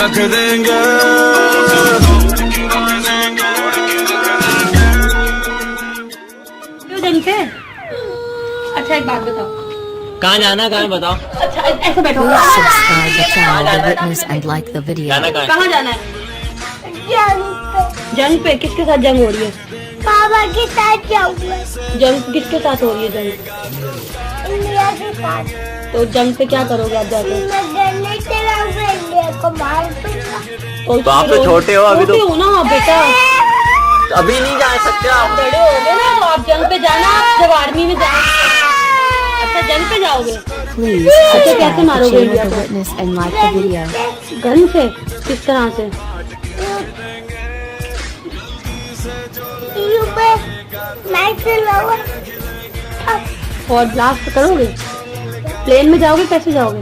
रख देंगे। क्यों जंग पे? अच्छा एक बात बताओ, कहाँ जाना, कहाँ बताओ। अच्छा ऐसे बैठो। Subscribe the channel The Witness and like the video. जाना कहाँ है? कहाँ जाना है? जंग पे किसके साथ जंग हो रही है? पापा के साथ जाऊंगा। जंग किसके साथ हो रही है जंग? इंडिया के साथ। तो जंग पे क्या करोगे आप जाके? मैं गन्ने चलाऊंगा, इंडिया को मार दूंगा। तो आप तो छोटे हो अभी, तो छोटे हो ना आप बेटा, अभी नहीं जा सकते आप। बड़े हो गए ना, तो आप जंग पे जाना जब आर्मी में जाओगे। अच्छा जंग पे जाओगे? Please अच्छा subscribe कैसे the मारोगे channel इंडिया The को? Witness and like the video. Gun से? किस तरह से? यूं पे मैं चलाऊंगा। और ब्लास्ट करोगे? प्लेन में जाओगे, कैसे जाओगे?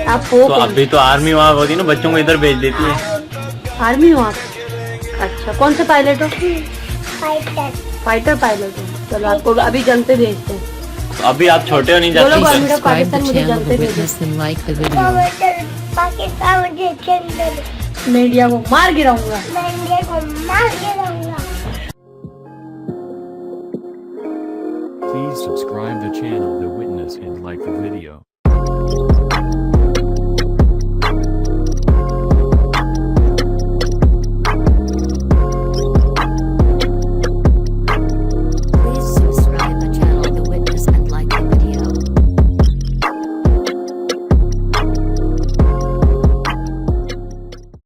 आप हो तो कौन? अभी तो आर्मी वहाँ होती है ना, बच्चों को इधर भेज देती है। आर्मी हो आप? अच्छा कौन से पायलट हो? फाइटर। फाइटर पायलट हो। चलो आपको अभी जंग पे भेजते हैं। तो अभी आप छोटे हो, नहीं जा बोलो सकते। Government of Subscribe the Pakistan मुझे channel जंग The पे भेजे। Witness and like the video. Pakistan मुझे चंदन। मैं इंडिया को मार गिराऊंगा। मैं इंडिया को मार के रहूंगा। Please subscribe the channel The Witness and like the video.